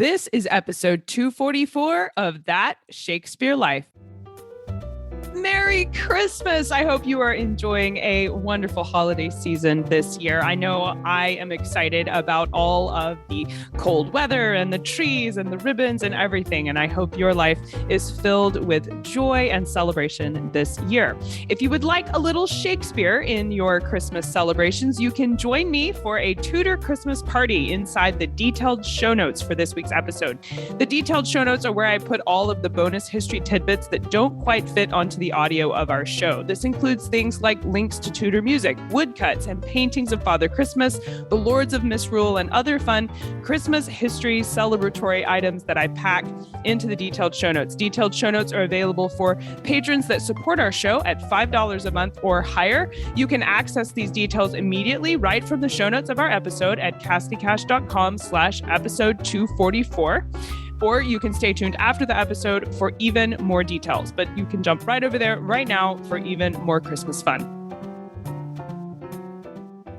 This is episode 244 of That Shakespeare Life. Merry Christmas! I hope you are enjoying a wonderful holiday season this year. I know I am excited about all of the cold weather and the trees and the ribbons and everything, and I hope your life is filled with joy and celebration this year. If you would like a little Shakespeare in your Christmas celebrations, you can join me for a Tudor Christmas party inside the detailed show notes for this week's episode. The detailed show notes are where I put all of the bonus history tidbits that don't quite fit onto the audio of our show. This includes things like links to Tudor music, woodcuts, and paintings of Father Christmas, the Lords of Misrule, and other fun Christmas history celebratory items that I pack into the detailed show notes. Detailed show notes are available for patrons that support our show at $5 a month or higher. You can access these details immediately right from the show notes of our episode at cassidycash.com/episode 244. Or you can stay tuned after the episode for even more details. But you can jump right over there right now for even more Christmas fun.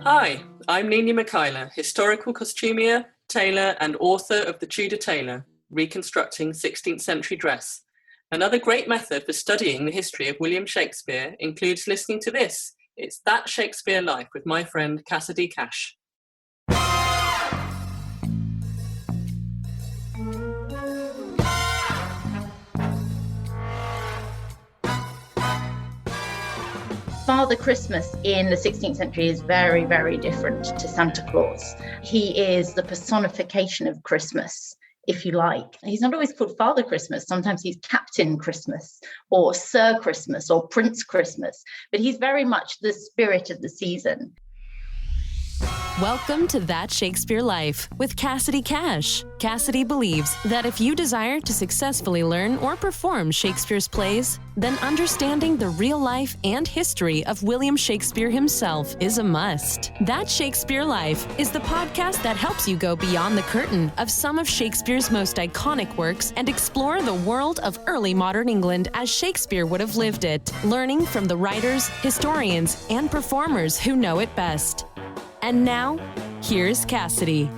Hi, I'm Nini Mikhaila, historical costumier, tailor, and author of The Tudor Tailor, Reconstructing 16th Century Dress. Another great method for studying the history of William Shakespeare includes listening to this. It's That Shakespeare Life with my friend Cassidy Cash. Father Christmas in the 16th century is very, very different to Santa Claus. He is the personification of Christmas, if you like. He's not always called Father Christmas. Sometimes he's Captain Christmas or Sir Christmas or Prince Christmas, but he's very much the spirit of the season. Welcome to That Shakespeare Life with Cassidy Cash. Cassidy believes that if you desire to successfully learn or perform Shakespeare's plays, then understanding the real life and history of William Shakespeare himself is a must. That Shakespeare Life is the podcast that helps you go beyond the curtain of some of Shakespeare's most iconic works and explore the world of early modern England as Shakespeare would have lived it, learning from the writers, historians, and performers who know it best. And now, here's Cassidy.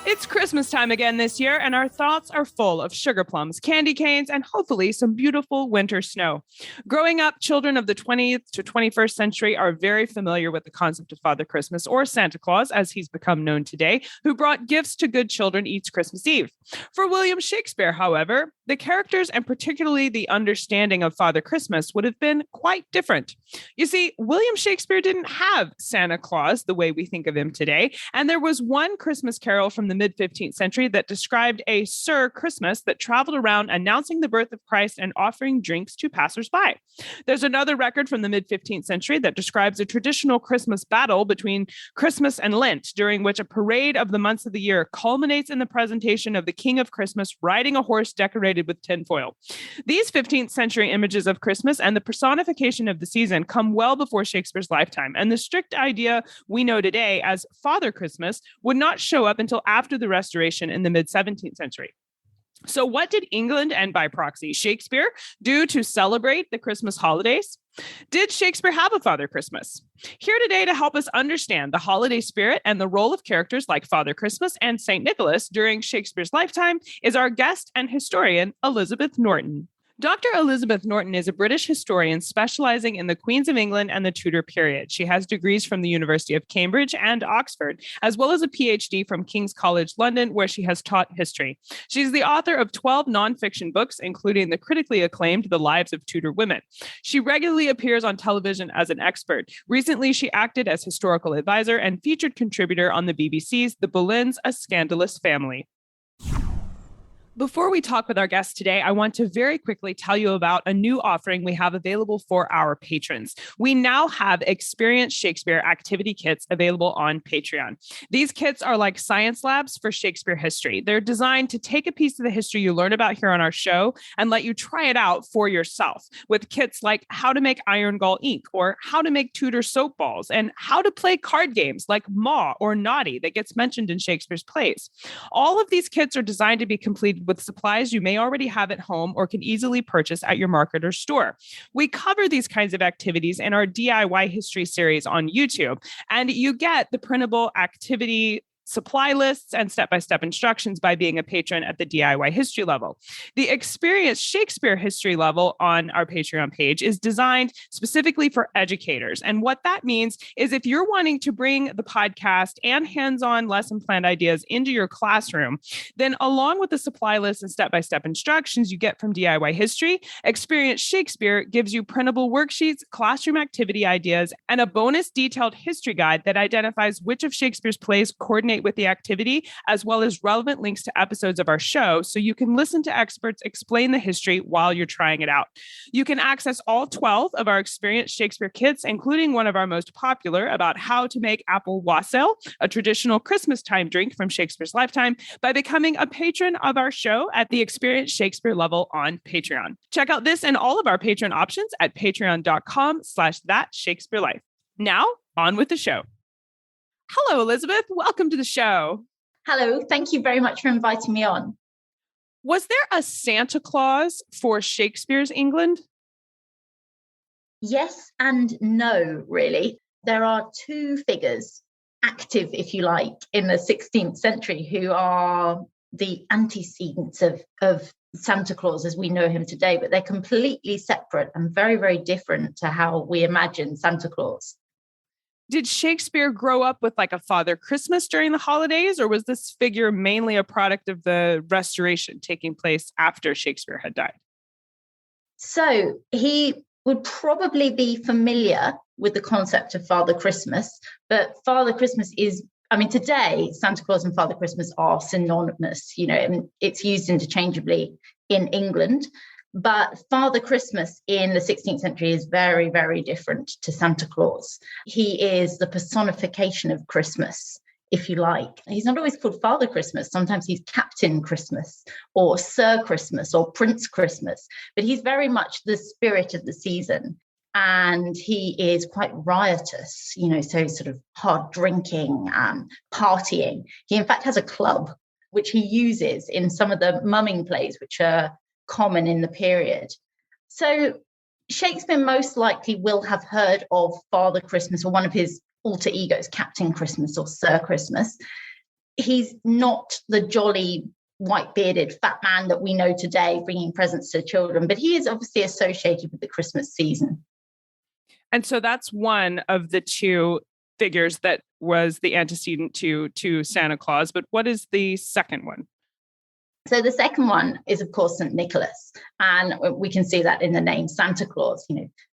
It's Christmas time again this year, and our thoughts are full of sugar plums, candy canes, and hopefully some beautiful winter snow. Growing up, children of the 20th to 21st century are very familiar with the concept of Father Christmas, or Santa Claus, as he's become known today, who brought gifts to good children each Christmas Eve. For William Shakespeare, however, the characters and particularly the understanding of Father Christmas would have been quite different. You see, William Shakespeare didn't have Santa Claus the way we think of him today, and there was one Christmas carol from the mid-15th century that described a Sir Christmas that traveled around announcing the birth of Christ and offering drinks to passersby. There's another record from the mid-15th century that describes a traditional Christmas battle between Christmas and Lent, during which a parade of the months of the year culminates in the presentation of the King of Christmas riding a horse decorated with tinfoil. These 15th century images of Christmas and the personification of the season come well before Shakespeare's lifetime, and the strict idea we know today as Father Christmas would not show up until after the Restoration in the mid-17th century. So what did England, and by proxy Shakespeare, do to celebrate the Christmas holidays? Did Shakespeare have a Father Christmas? Here today to help us understand the holiday spirit and the role of characters like Father Christmas and St. Nicholas during Shakespeare's lifetime is our guest and historian, Elizabeth Norton. Dr. Elizabeth Norton is a British historian specializing in the Queens of England and the Tudor period. She has degrees from the University of Cambridge and Oxford, as well as a PhD from King's College London, where she has taught history. She's the author of 12 nonfiction books, including the critically acclaimed The Lives of Tudor Women. She regularly appears on television as an expert. Recently, she acted as historical advisor and featured contributor on the BBC's The Boleyns: A Scandalous Family. Before we talk with our guest today, I want to very quickly tell you about a new offering we have available for our patrons. We now have Experienced Shakespeare activity kits available on Patreon. These kits are like science labs for Shakespeare history. They're designed to take a piece of the history you learn about here on our show and let you try it out for yourself, with kits like how to make iron gall ink, or how to make Tudor soap balls, and how to play card games like Maw or Naughty that gets mentioned in Shakespeare's plays. All of these kits are designed to be completed with supplies you may already have at home or can easily purchase at your market or store. We cover these kinds of activities in our DIY history series on YouTube, and you get the printable activity supply lists and step-by-step instructions by being a patron at the DIY history level. The Experience Shakespeare history level on our Patreon page is designed specifically for educators. And what that means is if you're wanting to bring the podcast and hands-on lesson plan ideas into your classroom, then along with the supply list and step-by-step instructions you get from DIY history, Experience Shakespeare gives you printable worksheets, classroom activity ideas, and a bonus detailed history guide that identifies which of Shakespeare's plays coordinate with the activity, as well as relevant links to episodes of our show, so you can listen to experts explain the history while you're trying it out. You can access all 12 of our Experience Shakespeare kits, including one of our most popular about how to make apple wassail, a traditional Christmastime drink from Shakespeare's lifetime, by becoming a patron of our show at the Experience Shakespeare level on Patreon. Check out this and all of our Patreon options at patreon.com/thatshakespearelife. Now, on with the show. Hello, Elizabeth. Welcome to the show. Hello. Thank you very much for inviting me on. Was there a Santa Claus for Shakespeare's England? Yes and no, really. There are two figures active, if you like, in the 16th century who are the antecedents of Santa Claus as we know him today, but they're completely separate and very, very different to how we imagine Santa Claus. Did Shakespeare grow up with like a Father Christmas during the holidays, or was this figure mainly a product of the Restoration taking place after Shakespeare had died? So he would probably be familiar with the concept of Father Christmas, but Father Christmas is, today, Santa Claus and Father Christmas are synonymous, and it's used interchangeably in England. But Father Christmas in the 16th century is very, very different to Santa Claus. He is the personification of Christmas, if you like. He's not always called Father Christmas. Sometimes he's Captain Christmas or Sir Christmas or Prince Christmas. But he's very much the spirit of the season. And he is quite riotous, so sort of hard drinking, partying. He, in fact, has a club, which he uses in some of the mumming plays, which are common in the period. So Shakespeare most likely will have heard of Father Christmas or one of his alter egos, Captain Christmas or Sir Christmas. He's not the jolly white-bearded fat man that we know today bringing presents to children, but he is obviously associated with the Christmas season. And so that's one of the two figures that was the antecedent to Santa Claus. But what is the second one? So the second one is, of course, St. Nicholas. And we can see that in the name Santa Claus,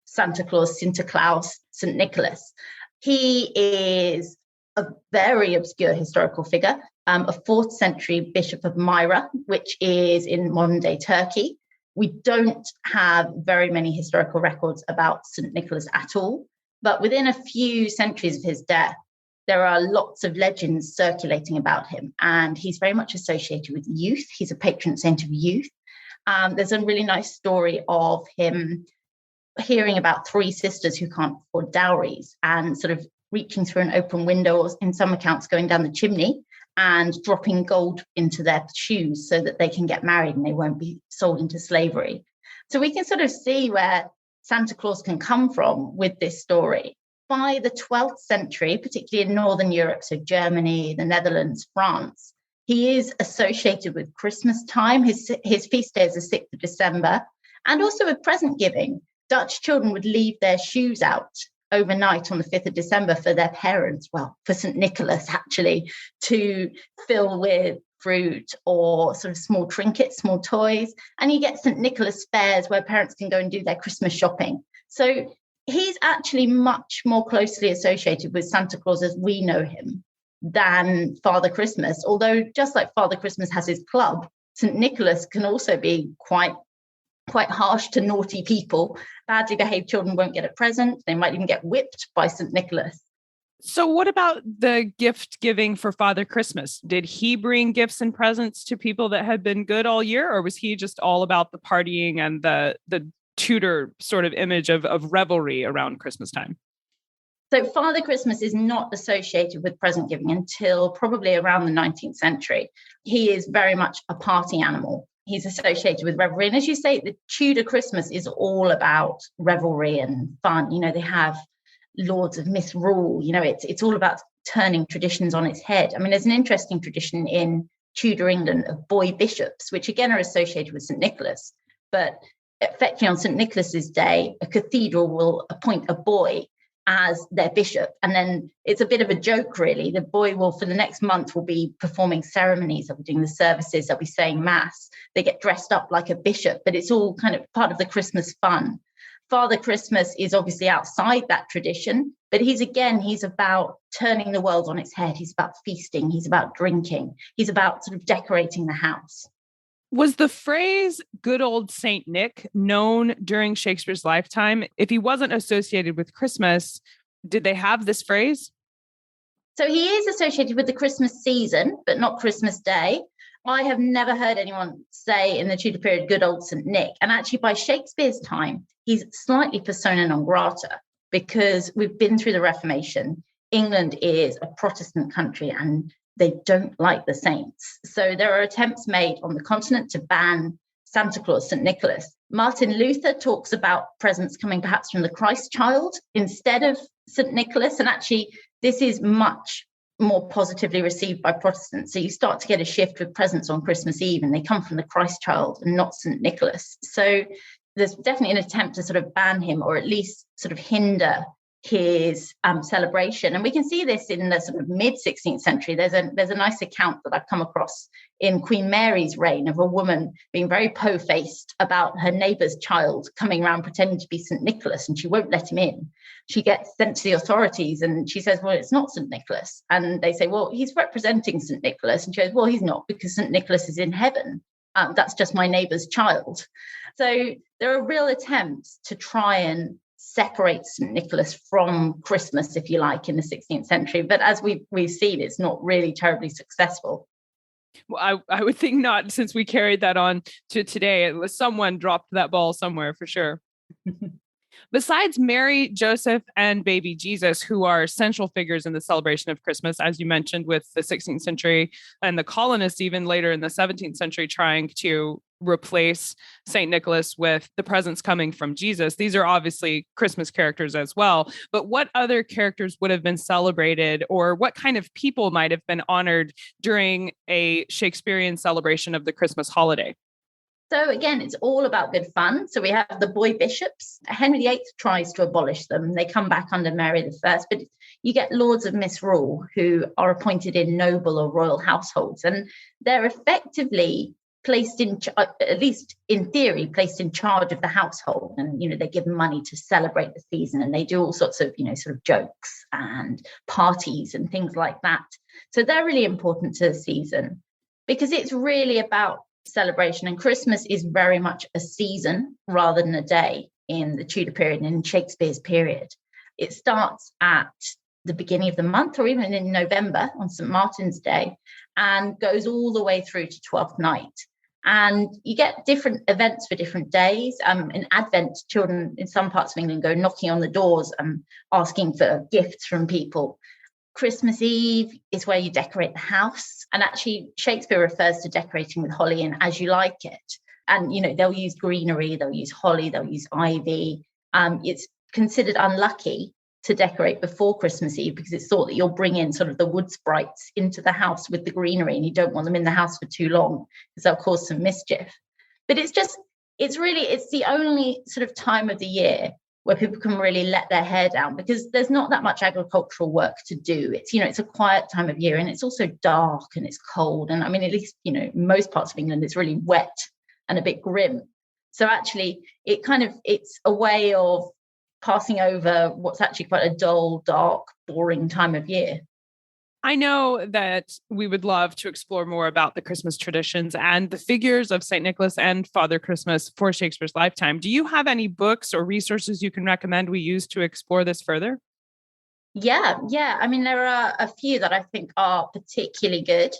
Santa Claus, Sinterklaas, St. Nicholas. He is a very obscure historical figure, a 4th century bishop of Myra, which is in modern day Turkey. We don't have very many historical records about St. Nicholas at all, but within a few centuries of his death, there are lots of legends circulating about him, and he's very much associated with youth. He's a patron saint of youth. There's a really nice story of him hearing about 3 sisters who can't afford dowries and sort of reaching through an open window, or in some accounts going down the chimney and dropping gold into their shoes so that they can get married and they won't be sold into slavery. So we can sort of see where Santa Claus can come from with this story. By the 12th century, particularly in Northern Europe, so Germany, the Netherlands, France, he is associated with Christmas time. His feast day is the 6th of December, and also with present giving. Dutch children would leave their shoes out overnight on the 5th of December for their parents, for St. Nicholas actually, to fill with fruit or sort of small trinkets, small toys. And you get St. Nicholas fairs where parents can go and do their Christmas shopping. So he's actually much more closely associated with Santa Claus as we know him than Father Christmas. Although just like Father Christmas has his club, St. Nicholas can also be quite harsh to naughty people. Badly behaved children won't get a present. They might even get whipped by St. Nicholas. So what about the gift giving for Father Christmas? Did he bring gifts and presents to people that had been good all year, or was he just all about the partying and the Tudor sort of image of revelry around Christmas time? So Father Christmas is not associated with present giving until probably around the 19th century. He is very much a party animal. He's associated with revelry. And as you say, the Tudor Christmas is all about revelry and fun. They have Lords of Misrule. It's all about turning traditions on its head. I mean, there's an interesting tradition in Tudor England of boy bishops, which again are associated with St. Nicholas. But effectively on St. Nicholas's Day, a cathedral will appoint a boy as their bishop. And then it's a bit of a joke, really. The boy will, for the next month, will be performing ceremonies, they'll be doing the services, they'll be saying mass. They get dressed up like a bishop, but it's all kind of part of the Christmas fun. Father Christmas is obviously outside that tradition, but he's about turning the world on its head. He's about feasting, he's about drinking, he's about sort of decorating the house. Was the phrase good old Saint Nick known during Shakespeare's lifetime? If he wasn't associated with Christmas, did they have this phrase? So he is associated with the Christmas season, but not Christmas Day. I have never heard anyone say in the Tudor period, good old Saint Nick. And actually by Shakespeare's time, he's slightly persona non grata because we've been through the Reformation. England is a Protestant country and they don't like the saints. So there are attempts made on the continent to ban Santa Claus, St. Nicholas. Martin Luther talks about presents coming perhaps from the Christ child instead of St. Nicholas. And actually, this is much more positively received by Protestants. So you start to get a shift with presents on Christmas Eve and they come from the Christ child and not St. Nicholas. So there's definitely an attempt to sort of ban him or at least sort of hinder his celebration. And we can see this in the sort of mid-16th century. There's a nice account that I've come across in Queen Mary's reign of a woman being very po-faced about her neighbour's child coming around pretending to be St. Nicholas, and she won't let him in. She gets sent to the authorities and she says, well, it's not St. Nicholas. And they say, well, he's representing St. Nicholas. And she goes, well, he's not, because St. Nicholas is in heaven. That's just my neighbour's child. So there are real attempts to try and separate St. Nicholas from Christmas, if you like, in the 16th century. But as we've seen, it's not really terribly successful. Well, I would think not, since we carried that on to today. It was someone dropped that ball somewhere for sure. Besides Mary, Joseph, and baby Jesus, who are central figures in the celebration of Christmas, as you mentioned, with the 16th century and the colonists even later in the 17th century trying to replace St. Nicholas with the presents coming from Jesus. These are obviously Christmas characters as well. But what other characters would have been celebrated, or what kind of people might have been honored during a Shakespearean celebration of the Christmas holiday? So again, it's all about good fun. So we have the boy bishops. Henry VIII tries to abolish them. They come back under Mary I, but you get lords of misrule who are appointed in noble or royal households, and they're effectively placed in, at least in theory, placed in charge of the household. And, they're given money to celebrate the season, and they do all sorts of, sort of jokes and parties and things like that. So they're really important to the season because it's really about celebration, and Christmas is very much a season rather than a day in the Tudor period and in Shakespeare's period. It starts at the beginning of the month or even in November on St. Martin's Day and goes all the way through to Twelfth Night. And you get different events for different days. In Advent, children in some parts of England go knocking on the doors and asking for gifts from people. Christmas Eve is where you decorate the house. And actually, Shakespeare refers to decorating with holly and as you like it. And, they'll use greenery, they'll use holly, they'll use ivy. It's considered unlucky to decorate before Christmas Eve because it's thought that you'll bring in sort of the wood sprites into the house with the greenery, and you don't want them in the house for too long because they'll cause some mischief. But it's the only sort of time of the year where people can really let their hair down because there's not that much agricultural work to do. It's, it's a quiet time of year, and it's also dark and it's cold. And I mean, at least, most parts of England, it's really wet and a bit grim. So actually it's a way of passing over what's actually quite a dull, dark, boring time of year. I know that we would love to explore more about the Christmas traditions and the figures of St. Nicholas and Father Christmas for Shakespeare's lifetime. Do you have any books or resources you can recommend we use to explore this further? Yeah. I mean, there are a few that I think are particularly good.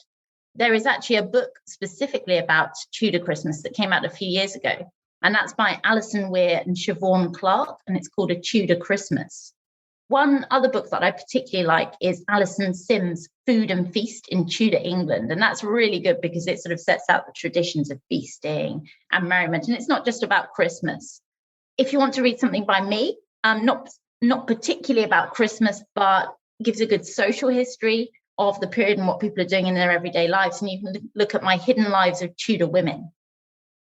There is actually a book specifically about Tudor Christmas that came out a few years ago, and that's by Alison Weir and Siobhan Clarke, and it's called A Tudor Christmas. One other book that I particularly like is Alison Sims' Food and Feast in Tudor England. And that's really good because it sort of sets out the traditions of feasting and merriment. And it's not just about Christmas. If you want to read something by me, not particularly about Christmas, but gives a good social history of the period and what people are doing in their everyday lives. And you can look at my hidden lives of Tudor women.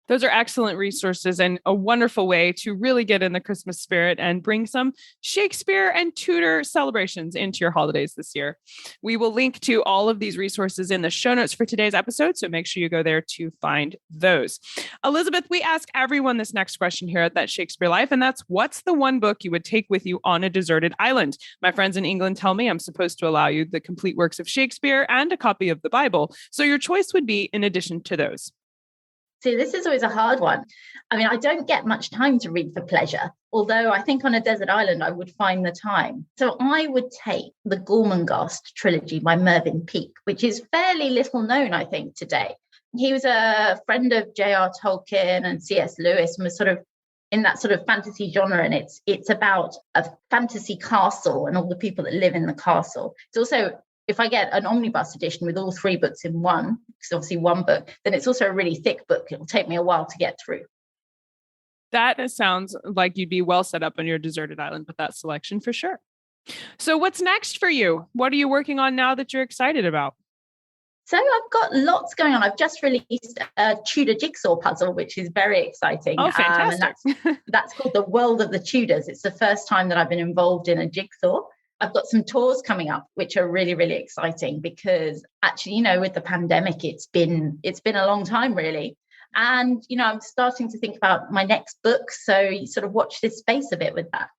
Those are excellent resources and a wonderful way to really get in the Christmas spirit and bring some Shakespeare and Tudor celebrations into your holidays this year. We will link to all of these resources in the show notes for today's episode, so make sure you go there to find those. Elizabeth, we ask everyone this next question here at That Shakespeare Life, and that's, what's the one book you would take with you on a deserted island? My friends in England tell me I'm supposed to allow you the complete works of Shakespeare and a copy of the Bible, so your choice would be in addition to those. See, this is always a hard one. I mean, I don't get much time to read for pleasure, although I think on a desert island, I would find the time. So I would take the Gormenghast trilogy by Mervyn Peake, which is fairly little known, I think, today. He was a friend of J.R. Tolkien and C.S. Lewis and was sort of in that sort of fantasy genre. And it's about a fantasy castle and all the people that live in the castle. It's also, if I get an omnibus edition with all 3 books in one, because obviously one book, then it's also a really thick book. It'll take me a while to get through. That sounds like you'd be well set up on your deserted island with that selection for sure. So what's next for you? What are you working on now that you're excited about? So I've got lots going on. I've just released a Tudor jigsaw puzzle, which is very exciting. Oh, fantastic. And that's called The World of the Tudors. It's the first time that I've been involved in a jigsaw. I've got some tours coming up, which are really, really exciting because actually, with the pandemic, it's been a long time, really. And, I'm starting to think about my next book. So you sort of watch this space a bit with that.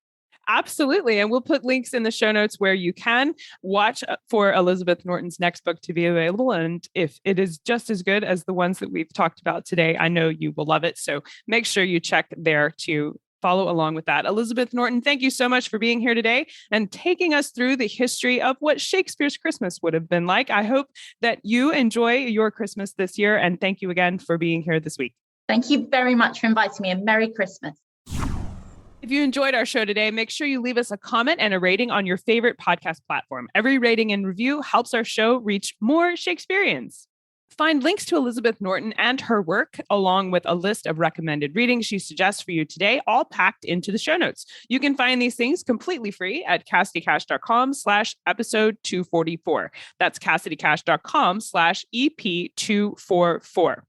Absolutely. And we'll put links in the show notes where you can watch for Elizabeth Norton's next book to be available. And if it is just as good as the ones that we've talked about today, I know you will love it. So make sure you check there to follow along with that. Elizabeth Norton, thank you so much for being here today and taking us through the history of what Shakespeare's Christmas would have been like. I hope that you enjoy your Christmas this year. And thank you again for being here this week. Thank you very much for inviting me, and Merry Christmas. If you enjoyed our show today, make sure you leave us a comment and a rating on your favorite podcast platform. Every rating and review helps our show reach more Shakespeareans. Find links to Elizabeth Norton and her work, along with a list of recommended readings she suggests for you today, all packed into the show notes. You can find these things completely free at CassidyCash.com/episode 244. That's CassidyCash.com/EP244.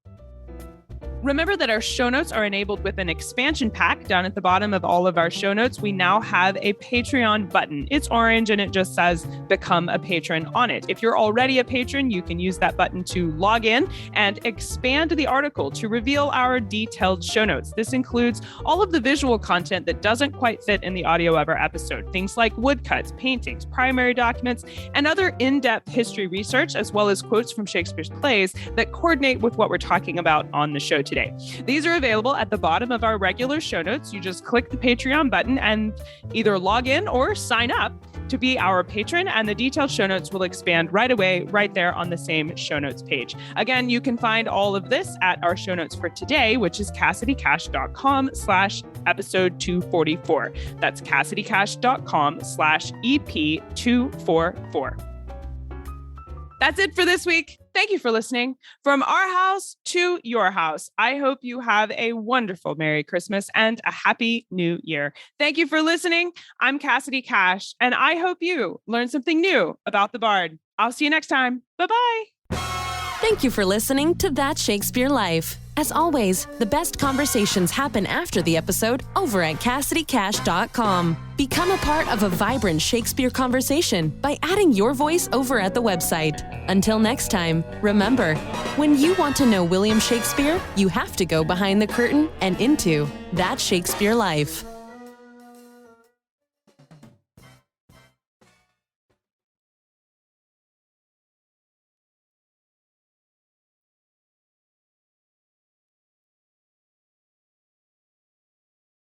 Remember that our show notes are enabled with an expansion pack. Down at the bottom of all of our show notes, we now have a Patreon button. It's orange and it just says Become a Patron on it. If you're already a patron, you can use that button to log in and expand the article to reveal our detailed show notes. This includes all of the visual content that doesn't quite fit in the audio of our episode. Things like woodcuts, paintings, primary documents, and other in-depth history research, as well as quotes from Shakespeare's plays that coordinate with what we're talking about on the show today. These are available at the bottom of our regular show notes. You just click the Patreon button and either log in or sign up to be our patron, and the detailed show notes will expand right away, right there on the same show notes page. Again, you can find all of this at our show notes for today, which is CassidyCash.com/episode 244. That's CassidyCash.com/EP244. That's it for this week. Thank you for listening. From our house to your house, I hope you have a wonderful Merry Christmas and a Happy New Year. Thank you for listening. I'm Cassidy Cash, and I hope you learned something new about the Bard. I'll see you next time. Bye-bye. Thank you for listening to That Shakespeare Life. As always, the best conversations happen after the episode over at CassidyCash.com. Become a part of a vibrant Shakespeare conversation by adding your voice over at the website. Until next time, remember, when you want to know William Shakespeare, you have to go behind the curtain and into That Shakespeare Life.